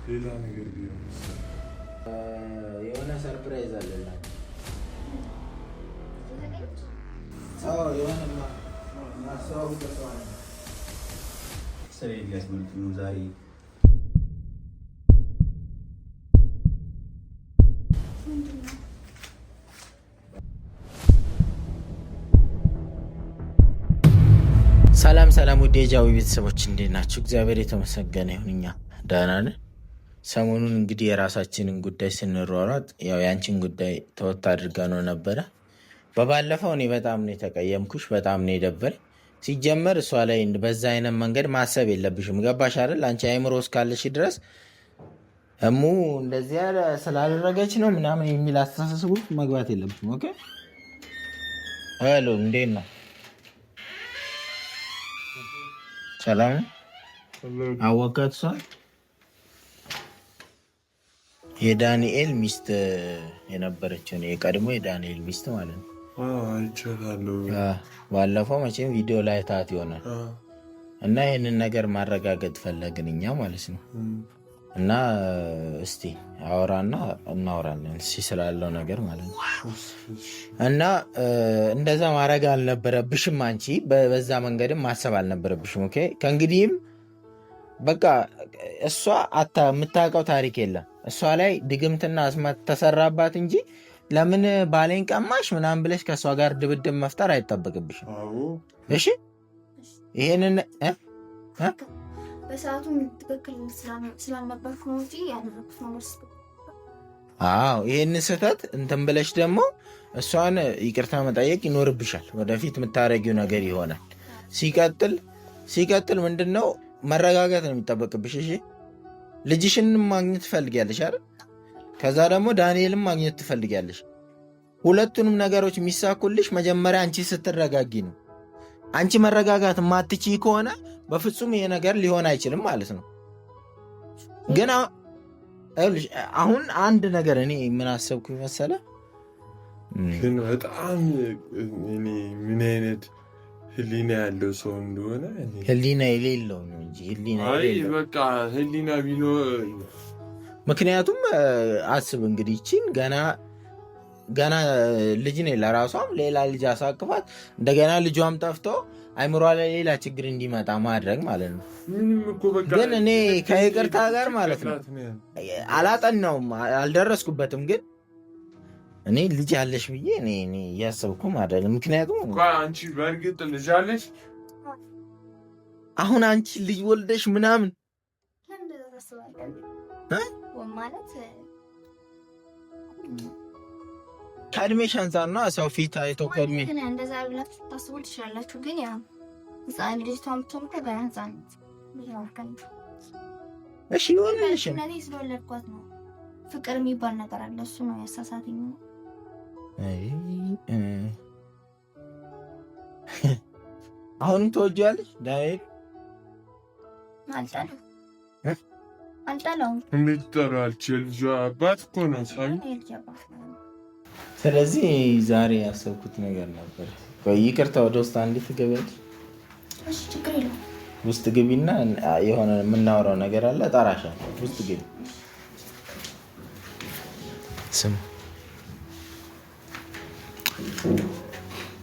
ሌላ ነገር ቢሆን የሆነ ሰርፕራይዝ አለና የሆነ ማስተዋወቅ ስለ ኤልያስ መልክ ነው ዛሬ ሰላም ውድ የጃዊ ቤተሰቦች እንዴት ናችሁ? እግዚአብሔር የተመሰገነ ይሁን እኛ ደህና ነን። ሰሞኑን እንግዲህ የራሳችንን ጉዳይ ስንሯሯጥ ያው ያንቺን ጉዳይ ተወት አድርጋ ነው ነበረ። በባለፈው እኔ በጣም ነው የተቀየምኩሽ፣ በጣም ነው የደበረኝ። ሲጀመር እሷ ላይ በዛ አይነት መንገድ ማሰብ የለብሽም። ገባሽ አይደል? አንቺ አይምሮ እስካለሽ ድረስ እሙ እንደዚያ ስላደረገች ነው ምናምን የሚል አስተሳሰብ ውስጥ መግባት የለብሽም። ኦኬ ሄሎ፣ እንዴት ነው? ሰላም አወቃት። እሷ የዳንኤል ሚስት የነበረችው ነው፣ የቀድሞ የዳንኤል ሚስት ማለት ነው። አይቻታለሁ። ባለፈው መቼም ቪዲዮ ላይ ታት ይሆናል እና ይህንን ነገር ማረጋገጥ ፈለግን እኛ ማለት ነው። እና እስቲ አወራና እናወራለን ስላለው ነገር ማለት ነው። እና እንደዛ ማድረግ አልነበረብሽም። አንቺ በዛ መንገድም ማሰብ አልነበረብሽም። ኦኬ ከእንግዲህም በቃ እሷ የምታውቀው ታሪክ የለም። እሷ ላይ ድግምትና አስማት ተሰራባት እንጂ ለምን ባሌን ቀማሽ ምናምን ብለሽ ከእሷ ጋር ድብድብ መፍጠር አይጠበቅብሽም። እሺ ይሄንን በሰዓቱ ትክክል ስላልነበርኩ ነው እንጂ ያደረኩት ነገር ይህን ስህተት እንትን ብለሽ ደግሞ እሷን ይቅርታ መጠየቅ ይኖርብሻል። ወደፊት የምታረጊው ነገር ይሆናል። ሲቀጥል ምንድን ነው መረጋጋት ነው የሚጠበቅብሽ። እሺ ልጅሽን ማግኘት ትፈልጊያለሽ አይደል? ከዛ ደግሞ ዳንኤልም ማግኘት ትፈልጊያለሽ። ሁለቱንም ነገሮች የሚሳኩልሽ መጀመሪያ አንቺ ስትረጋጊ ነው። አንቺ መረጋጋት ማትችይ ከሆነ በፍጹም ይሄ ነገር ሊሆን አይችልም ማለት ነው። ግን አሁን አንድ ነገር እኔ ምን አሰብኩ መሰለ፣ ግን በጣም ምን አይነት ህሊና ያለው ሰው እንደሆነ ህሊና የሌለው ነው እንጂ በቃ ህሊና ቢኖር። ምክንያቱም አስብ እንግዲህ ይቺን ገና ልጅ ነኝ፣ ለራሷም ሌላ ልጅ አሳቅፋት እንደገና ልጇም ጠፍቶ አይምሯ ላይ ሌላ ችግር እንዲመጣ ማድረግ ማለት ነው። ግን እኔ ከይቅርታ ጋር ማለት ነው አላጠናውም፣ አልደረስኩበትም። ግን እኔ ልጅ አለሽ ብዬ እኔ እያሰብኩ ማለት ነው። ምክንያቱም አንቺ በእርግጥ ልጅ አለሽ። አሁን አንቺ ልጅ ወልደሽ ምናምን ከእድሜሽ አንፃር ነው ሰው ፊት አይቶ ከእድሜ እንደዛ ብላችሁ ታስቡ ትችላላችሁ። ግን ያ ህፃን ልጅቷን ብትሆን በህፃንነት እሺ ይወልሽ እናቴ ስለወለድኳት ነው። ፍቅር የሚባል ነገር አለ። እሱ ነው ያሳሳተኝ። አሁንም ትወጂዋለሽ ዳንኤል? አልጠላውም። እንዴት ጠራልች? የልጇ አባት እኮ ነው ሳሚ። ስለዚህ ዛሬ ያሰብኩት ነገር ነበር። ይቅርታ ወደ ውስጥ አንዲት ትገቢያለሽ? እሺ ችግር የለውም። ውስጥ ግቢና የሆነ የምናወራው ነገር አለ። እጠራሻለሁ። ውስጥ ግቢ። ስም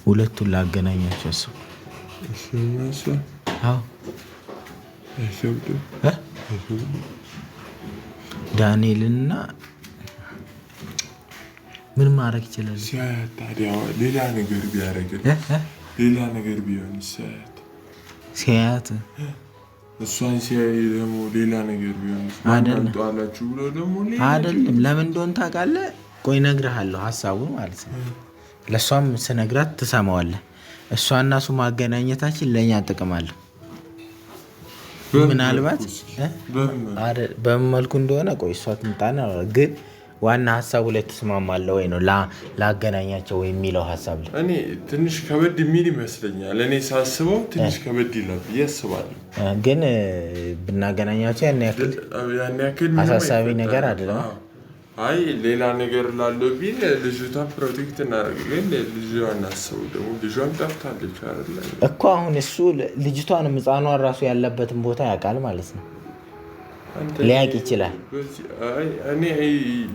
ሁለቱን ላገናኛቸው አስቡ። ዳንኤልና ምን ማድረግ ይችላል? ታዲያ ሌላ ነገር ቢያደርግልህ ሌላ ነገር ቢሆን ሲያያት እሷን ሲያይ ደግሞ ሌላ ነገር ቢሆን አላችሁ ብሎ ደግሞ አይደለም። ለምን እንደሆነ ታውቃለህ? ቆይ እነግርሃለሁ ሀሳቡን ማለት ነው። ለእሷም ስነግራት ትሰማዋለህ። እሷና እሱ ማገናኘታችን ለእኛ ጥቅም አለው። ምናልባት በምን መልኩ እንደሆነ ቆይ እሷ ትምጣና ግን ዋና ሀሳቡ ላይ ትስማማለህ ወይ ነው ላገናኛቸው ወይ የሚለው ሀሳብ ላይ እኔ ትንሽ ከበድ የሚል ይመስለኛል። እኔ ሳስበው ትንሽ ከበድ ይላል ብዬ አስባለሁ። ግን ብናገናኛቸው ያን ያክል አሳሳቢ ነገር አይደለም። አይ ሌላ ነገር ላለው ቢል ልጅቷን ፕሮቴክት እናደርግልን። ልጇን እናስበው ደግሞ ልጇን ጠፍታለች አይደል እኮ አሁን እሱ ልጅቷን ሕፃኗን ራሱ ያለበትን ቦታ ያውቃል ማለት ነው። ሊያቅ ይችላል። እኔ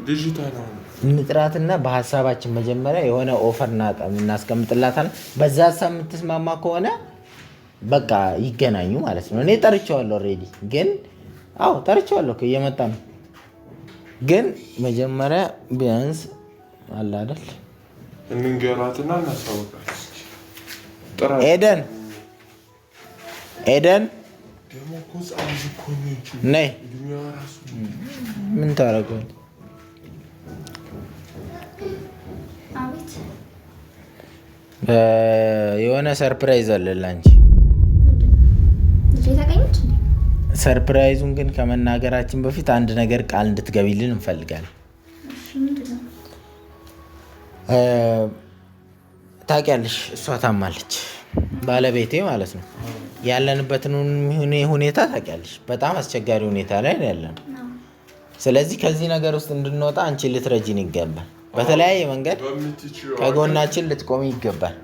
ልጅቷ ነው እንጥራትና በሀሳባችን መጀመሪያ የሆነ ኦፈር እናስቀምጥላታለን። በዛ ሀሳብ የምትስማማ ከሆነ በቃ ይገናኙ ማለት ነው። እኔ ጠርቼዋለሁ ኦልሬዲ፣ ግን አዎ ጠርቼዋለሁ እየመጣ ነው። ግን መጀመሪያ ቢያንስ አለ አይደል እንንገራትና እናሳውቃለን። ኤደን ነይ፣ ምን ታደርገዋለህ? የሆነ ሰርፕራይዝ አለ ላንቺ። ሰርፕራይዙን ግን ከመናገራችን በፊት አንድ ነገር ቃል እንድትገቢልን እንፈልጋለን። ታውቂያለሽ፣ እሷ ታማለች፣ ባለቤቴ ማለት ነው። ያለንበትን ሁኔታ ታውቂያለሽ፣ በጣም አስቸጋሪ ሁኔታ ላይ ያለነው። ስለዚህ ከዚህ ነገር ውስጥ እንድንወጣ አንቺ ልትረጂን ይገባል። በተለያየ መንገድ ከጎናችን ልትቆሚ ይገባል።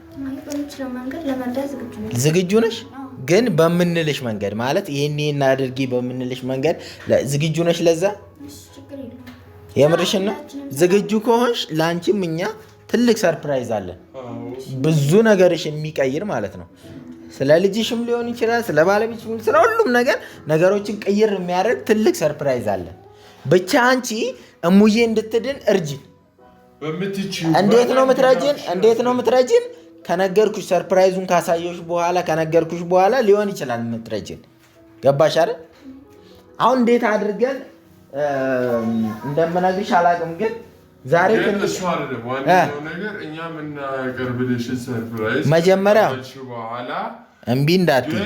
ዝግጁ ነሽ? ግን በምንልሽ መንገድ ማለት ይሄን አድርጊ በምንልሽ መንገድ ዝግጁ ነሽ? ለዛ የምርሽን ነው? ዝግጁ ከሆንሽ ለአንቺም እኛ ትልቅ ሰርፕራይዝ አለን። ብዙ ነገርሽ የሚቀይር ማለት ነው። ስለ ልጅሽም ሊሆን ይችላል፣ ስለ ባለቤትሽም፣ ስለ ሁሉም ነገር ነገሮችን ቅይር የሚያደርግ ትልቅ ሰርፕራይዝ አለን። ብቻ አንቺ እሙዬ እንድትድን እርጅን። እንዴት ነው የምትረጂን? ከነገርኩሽ ሰርፕራይዙን ካሳየሽ በኋላ ከነገርኩሽ በኋላ ሊሆን ይችላል የምትረጂን። ገባሽ አይደል? አሁን እንዴት አድርገን እንደምነግርሽ አላውቅም፣ ግን ዛሬ መጀመሪያ እምቢ እንዳትዪ።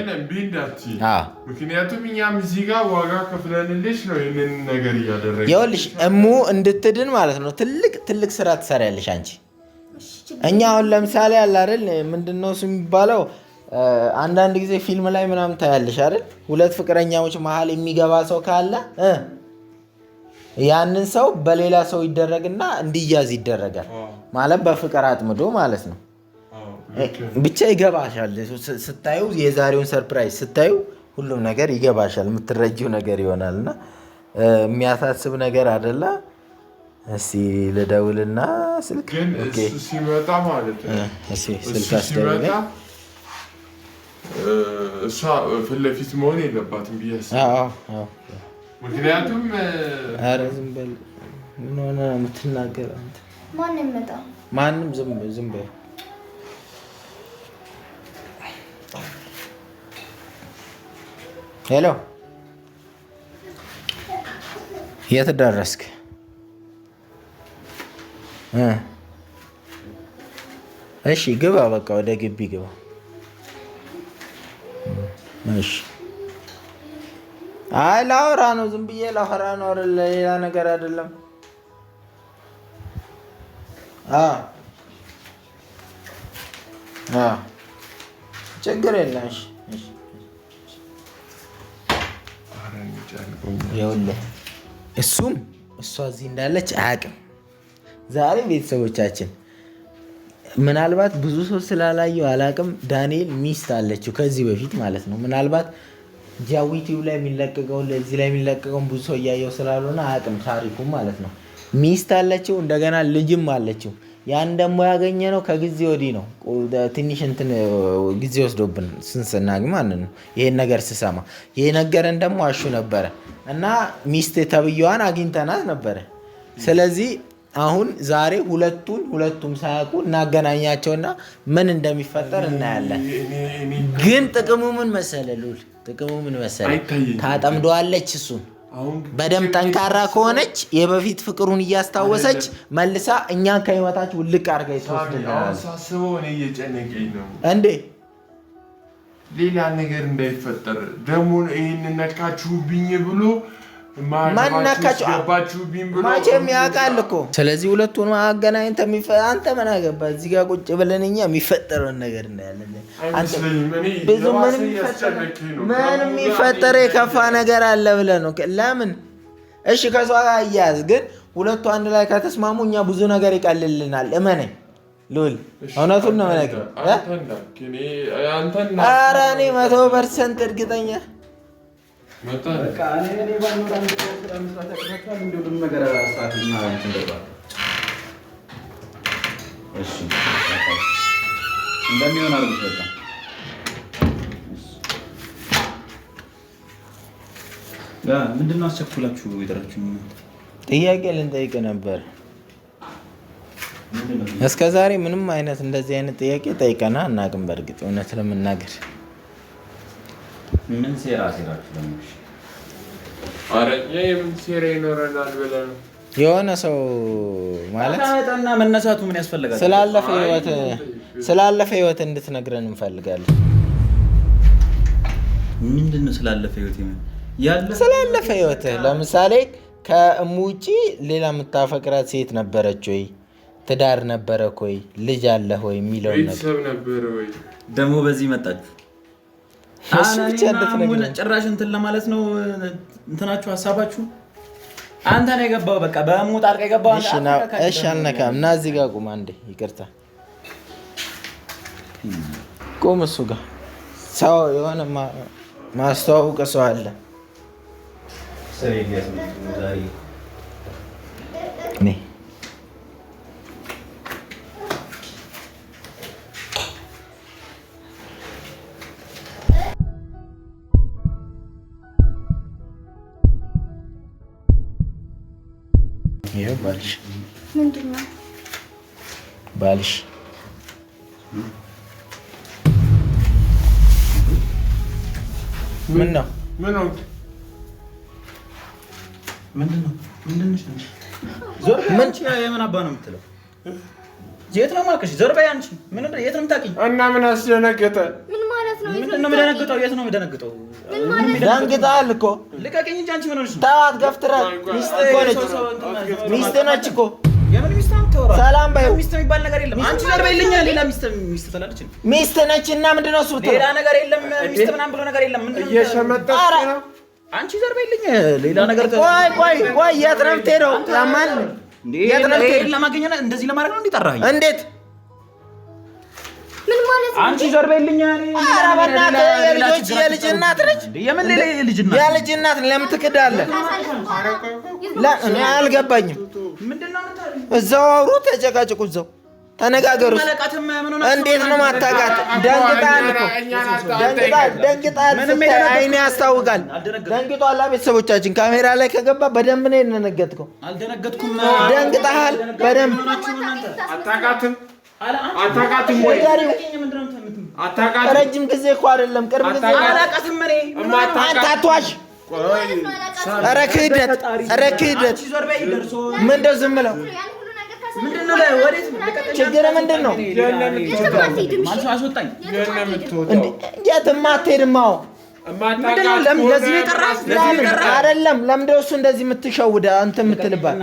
ምክንያቱም እኛም እዚህ ጋር ዋጋ ከፍለንልሽ ነው ይህንን ነገር እያደረግን። ይኸውልሽ እሙ እንድትድን ማለት ነው ትልቅ ስራ ትሰሪያለሽ አንቺ። እኛ አሁን ለምሳሌ አለ አይደል ምንድነው እሱ የሚባለው፣ አንዳንድ ጊዜ ፊልም ላይ ምናምን ታያለሽ አይደል፣ ሁለት ፍቅረኛዎች መሀል የሚገባ ሰው ካለ ያንን ሰው በሌላ ሰው ይደረግና እንዲያዝ ይደረጋል ማለት በፍቅር አጥምዶ ማለት ነው። ብቻ ይገባሻል ስታዩ፣ የዛሬውን ሰርፕራይዝ ስታዩ ሁሉም ነገር ይገባሻል፣ የምትረጂው ነገር ይሆናልና የሚያሳስብ ነገር አይደለ። እስቲ ልደውልና ስልክ ግን እሱ ሲመጣ ማለት ነው ስልክ አስደውልኝ። እሷ ፊት ለፊት መሆን የለባትም ብዬ አስባለሁ። ምክንያቱም ኧረ ዝም በል፣ ምን ሆነ ነው የምትናገረው አንተ? ማንም ዝም በል። ሄሎ፣ የት ደረስክ? እሺ ግባ፣ በቃ ወደ ግቢ ግባ። እሺ አይ ላወራ ነው፣ ዝም ብዬ ላወራ ነው፣ ሌላ ነገር አይደለም። ችግር የለም። ይኸውልህ እሱም እሷ እዚህ እንዳለች አያውቅም። ዛሬ ቤተሰቦቻችን ምናልባት ብዙ ሰው ስላላየው አላውቅም፣ ዳንኤል ሚስት አለችው ከዚህ በፊት ማለት ነው። ምናልባት ጃዊቲው ላይ የሚለቀቀው ለዚህ ላይ የሚለቀቀው ብዙ ሰው እያየው ስላልሆነ አያውቅም ታሪኩም ማለት ነው። ሚስት አለችው፣ እንደገና ልጅም አለችው። ያን ደግሞ ያገኘ ነው ከጊዜ ወዲህ ነው። ትንሽ እንትን ጊዜ ወስዶብን ስንስናግ ማለት ነው። ይሄን ነገር ስሰማ ይሄ ነገርን ደግሞ አሹ ነበረ እና ሚስት ተብዬዋን አግኝተናት ነበረ። ስለዚህ አሁን ዛሬ ሁለቱም ሳያውቁ እናገናኛቸውና ምን እንደሚፈጠር እናያለን። ግን ጥቅሙ ምን መሰለ ሉል፣ ጥቅሙ ምን መሰለ፣ ታጠምደዋለች እሱን በደንብ ጠንካራ ከሆነች የበፊት ፍቅሩን እያስታወሰች መልሳ እኛን ከህይወታች ውልቅ አድርጋ ይተወስድልናል። ሳስበው እኔ እየጨነቀኝ ነው እንዴ ሌላ ነገር እንዳይፈጠር። ደግሞ ይህን ነካችሁብኝ ብሎ ማናካቸው መቼም ያውቃል እኮ። ስለዚህ ሁለቱን ማገናኘት አንተ ምን አገባ? እዚህ ጋር ቁጭ ብለን እኛ የሚፈጠረውን ነገር እናያለን። ብዙ ምንም የሚፈጠር የከፋ ነገር አለ ብለህ ነው? ለምን? እሺ ከሷ ጋር አያያዝ፣ ግን ሁለቱ አንድ ላይ ከተስማሙ እኛ ብዙ ነገር ይቀልልናል። እመነኝ ሉል፣ እውነቱን ነው የምነግርህ። ኧረ እኔ 100% እርግጠኛ መጣ በቃ እኔ ባልኖር አንድ ስራ መስራት ያቅታችኋል። እንደው ሁሉም ነገር አስተካክልና እንትን ደርባል። እሺ እንደሚሆን አድርጉት። በቃ ምንድን ነው አስቸኩላችሁ የጠራችሁ? ጥያቄ ልንጠይቅ ነበር። እስከ ዛሬ ምንም አይነት እንደዚህ አይነት ጥያቄ ጠይቀና አናውቅም። በእርግጥ እውነት ለመናገር ምን ሴራችሁ ደግሞ? ኧረ የምን ሴራ ይኖረናል ብለህ ነው? የሆነ ሰው ማለት ታጣና መነሳቱ ምን ያስፈልጋል? ስላለፈ ህይወት እንድትነግረን እንፈልጋለን። ምንድነው ስላለፈ ህይወት? ስላለፈ ህይወት ለምሳሌ ከእሙ ውጪ ሌላ የምታፈቅራት ሴት ነበረች ወይ? ትዳር ነበረ ወይ? ልጅ አለ ወይ የሚለው ነገር ቤተሰብ ነበረ ወይ? ደግሞ በዚህ መጣችሁ ጭራሽ እንትን ለማለት ነው እንትናችሁ ሀሳባችሁ። አንተ ነው የገባው። በቃ በእሙ ጣልቃ የገባው አንተ። እሺ አልነካም። እና እዚህ ጋር ቁም አንዴ። ይቅርታ ቁም። እሱ ጋር ሰው የሆነ ማስተዋወቅ ሰው አለ። ይሄ ባልሽ ምንድን ነው? ባልሽ ምን ነው? ዞር ምን የምን አባ ነው የምትለው? የት ነው የማውቅሽ? ዞር በይ አንቺ። ምን የት ነው የምታውቂኝ? እና ምን አስደነገጠ? ምን ማለት ነው? ምንድን ነው የምደነግጠው? የት ነው የምደነግጠው? ደንግጠሃል እኮ። ልቀቂኝ እንጂ አንቺ ምን ሆነሽ ነው? ተዋት፣ ገፍትረህ። ሚስትህ እኮ ነች። ሚስትህ ነች እኮ። የምን ሚስት አትወራ። ሰላም በይው። ሚስት የሚባል ነገር የለም። አንቺ ዞር በይልኝ። ሌላ ሚስት ትላለች። ሚስትህ ነች እና ምንድን ነው እሱ ብትለው? ሌላ ነገር የለም። ሚስት ምናምን ብሎ ነገር የለም። ምንድን ነው እየሸመጠች ነው? አንቺ ዞር በይልኝ። ሌላ ነገር ቆይ የት ነው የምትሄደው? ያማል የት ነው የምትሄደው? ለማግኘት እንደዚህ ለማድረግ ነው እንዲጠራኸኝ? እንዴት? ምን ማለት ነው? አንቺ ዞር በይልኝ። ኧረ በእናትህ የልጅ እናት ነች። የምን ሌላ የልጅ እናት? የልጅ እናት ለምን ትክዳለህ? እኔ አልገባኝም። ምንድን ነው የምታደርጊው? እዛው አውሩ፣ ተጨቃጭቁ፣ እዛው ተነጋገሩ። እንዴት ነው ማታውቃት? ደንግጣል እኮ ደንግጣል። ስታይ አይኔ ያስታውቃል። ደንግጧላ። ቤተሰቦቻችን ካሜራ ላይ ከገባ በደንብ ነው የደነገጥከው። አልደነገጥኩም። ደንግጠሃል በደንብ። አታውቃትም ወይ? አታውቃትም። ረጅም ጊዜ እኮ አይደለም ቅርብ ጊዜ። አላውቃትም እኔ። አንተ አትዋሽ። ኧረ ክህደት! ምንድን ዝም ብለው ችግር ምንድን ነው? የትም አትሄድም። አይደለም ለምንድን ነው እሱ እንደዚህ የምትሸውደ አንተ የምትልባት?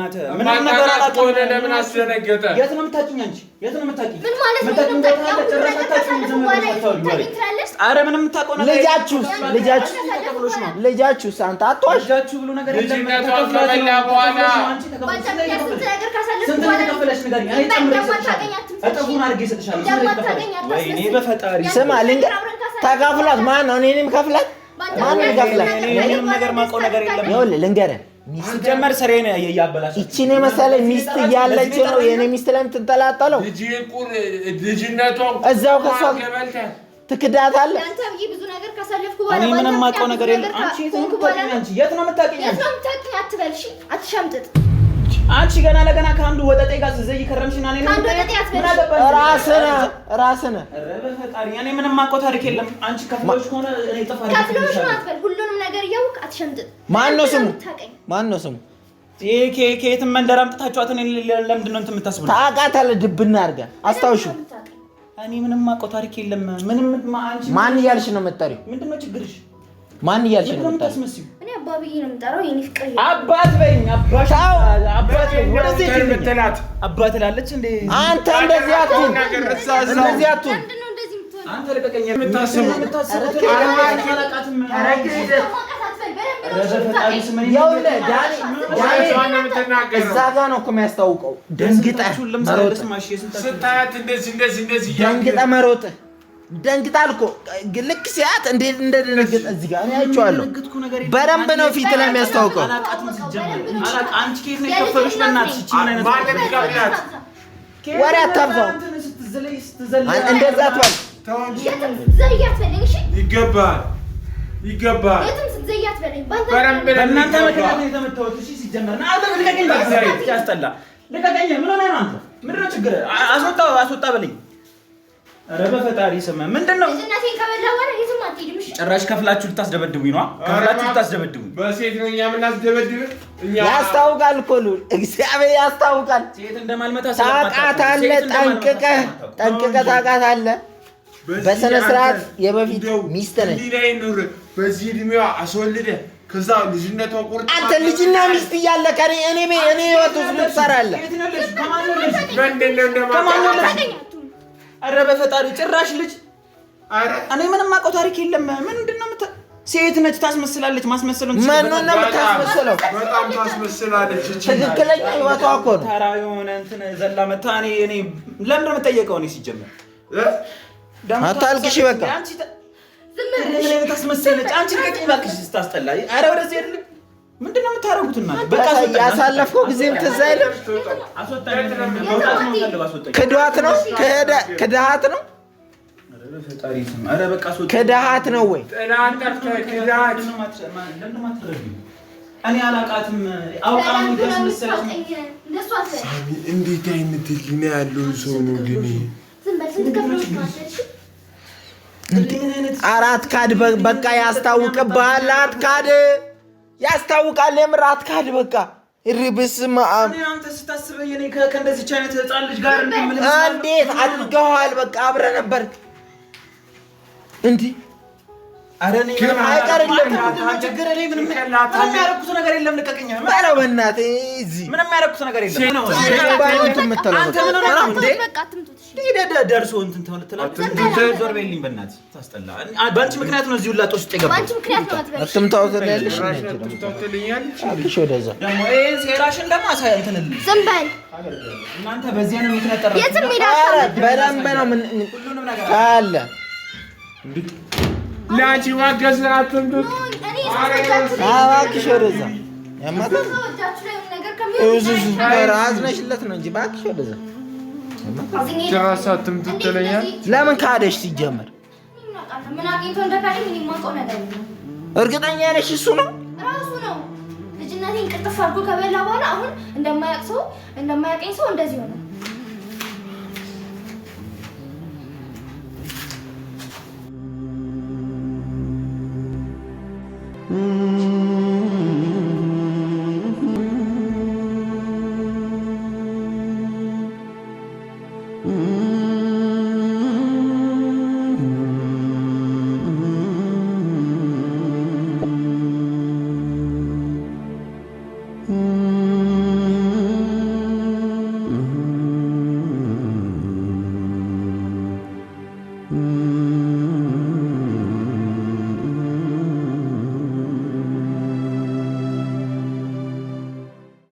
ለምን አስደነገጠ? ልጃችሁስ አንተ አትዋሽ። ስማ ተካፍሏት። ማን ነው? እኔንም ከፍላት። ማን ነው ከፍላት? ልንገርህ ሲጀመር ስሬን ያያበላሽ እቺን የመሰለ ሚስት እያለች ነው የኔ ሚስት ላይ የምትንጠላጠለው። እዛው ከሷ ትክዳታለህ። እኔ ምንም የማውቀው ነገር የለም። አንቺ የት ነው የምታውቂኝ? አንቺ ገና ለገና ከአንዱ ወጠጤ ጋር ዘይ ከረምሽና እኔ ራስህ ነህ። እኔ ምንም የማውቀው ታሪክ የለም። አንቺ ከፍሎሽ ከሆነ እኔ ጥፋት ሁሉንም ነገር እያወቅህ አትሸምጥጥ። ማን ነው ስሙ? ከየትም መንደር አምጥታችኋት እኔ ለምንድን ነው እንትን የምታስብለው? ታውቃታለህ። ድብና አድርገህ አስታውሽው። እኔ ምንም የማውቀው ታሪክ የለም። ምንም አንቺ ማን እያልሽ ነው የምትጠሪው? ምንድን ነው ችግርሽ? ማን እያልሽ ነው የምትጠሪው? እኔ አባብዬ ነው የምጠራው። የኔ ፍቅር አባት በይኝ። አባት በይኝ። ወደዚህ ትምትላት አባት ላለች እንዴ? አንተ እንደዚህ አትሁን። እንደዚህ አትሁን። አንተ ለቀቀኝ። የምታስበው እዛ ጋ ነው እኮ የሚያስታውቀው። ደንግጠህ መሮጥህ ደንግጣል እኮ ልክ ሲያት እንዴት እንደደነገጠ እዚህ ጋር እኔ አይቼዋለሁ። በደንብ ነው ፊት ላይ የሚያስታውቀው። አንቺ ከየት ነው የከፈሉሽ? በእናትሽ እቺ ምን አይነት ወሬ አታብዛው። እንደዛ አትበል። ይገባል በእናንተ ምክንያት ነው የተመታሁት። እሺ ሲጀመር ና አውጣ ልቀቀኝ። ያስጠላ ልቀቀኝ። ምን ሆነህ ነው አንተ? ምንድን ነው ችግር? አስወጣ በለኝ። ኧረ በፈጣሪ ስም ምንድን ነው? ጭራሽ ከፍላችሁ ልታስደበድቡኝ ነው? ከፍላችሁ ልታስደበድቡኝ። በሴት ነው እኛ የምናስደበድብህ? ያስታውቃል እኮ ሉል እግዚአብሔር ያስታውቃል። ሴት እንደማልመታ ታውቃታለህ። ጠንቅቀህ ታውቃታለህ። በስነ ስርዓት የበፊት ሚስት ነች። በዚህ እድሜዋ አስወልደህ ከዛ ልጅነቷ ቁርጥ አንተ ልጅና ሚስት እያለ እኔ ህይወት ውስጥ ትሰራለህ። ኧረ በፈጣሪ ጭራሽ ልጅ እኔ ምንም አውቀው ታሪክ የለም። ምንድን ነው ሴት ነች ታስመስላለች። ማስመሰሉን ምን ነው የምታስመስለው? በጣም ታስመስላለች። ትክክለኛ ህይወቷ እኮ ነው። ተራ የሆነ እንትን ዘላ መታ እኔ ለምን ነው የምጠየቀው? እኔ ሲጀመር አታልቅሽ በቃ። ምን አይነት ታስመስላለች? አንቺ ልቀቂኝ እባክሽ ስታስጠላ። ኧረ ወደዚህ አይደለም። ምንድን ነው የምታደርጉት? እና በቃ ያሳለፍከው ጊዜም ትዝ አይልም? ክድሃት ነው ክድሃት ነው ወይ? እኔ አላውቃትም። አውቃ ነው ታስመስላለች። እንዴት አይነት ህሊና ያለው ሰው ነው ግን? አራት ካድ በቃ ያስታውቅብሃል። አትካድ ያስታውቃል። የምር አትካድ በቃ እርብስማ አንተ ስታስበኝ እኔ ከእንደዚች አይነት ህፃን ልጅ ጋር እንዴት አድርገዋል? በቃ አብረህ ነበር እንዲህ አረኔ አይቀርልም። ችግር እኔ ምንም ያደረኩት ነገር የለም። ልቀቀኝ። ኧረ በእናትህ እዚህ ምንም ያደረኩት ነገር የለም። አንተ ምን ሆነህ ነው እንዴ? ደርሶ እንትን ትላለህ። ዞር በይልኝ በእናትህ ታስጠላ። በአንቺ ምክንያት ነው እዚህ ሁላ ጦስ ውስጥ የገባሁት። በአንቺ ምክንያት ነው። አትምታው ትላለሽ። እሺ ወደዛ ደግሞ ይሄን ሴራሽን ደግሞ እንትን ዝም በል እናንተ። በዚህ ነው የምትነጠረው። የትም ይላል። በደንብ ነው ምን ካለ ላንቺ ማገዝ አትምጡት። እባክሽ ወደዛ ያማታል። አዝነሽለት ነው እንጂ እባክሽ ወደዛ ጭራሽ አትምጡት ትለኛለህ። ለምን ካደሽ ሲጀመር? ምን አግኝቶ እንደካደኝ እኔ የማውቀው ነገር የለም። እርግጠኛ ነሽ? እሱ ነው ራሱ ነው። ልጅነቴን ቅጥፍ አድርጎ ከበላ በኋላ አሁን እንደማያውቀኝ ሰው እንደዚህ ሆነ።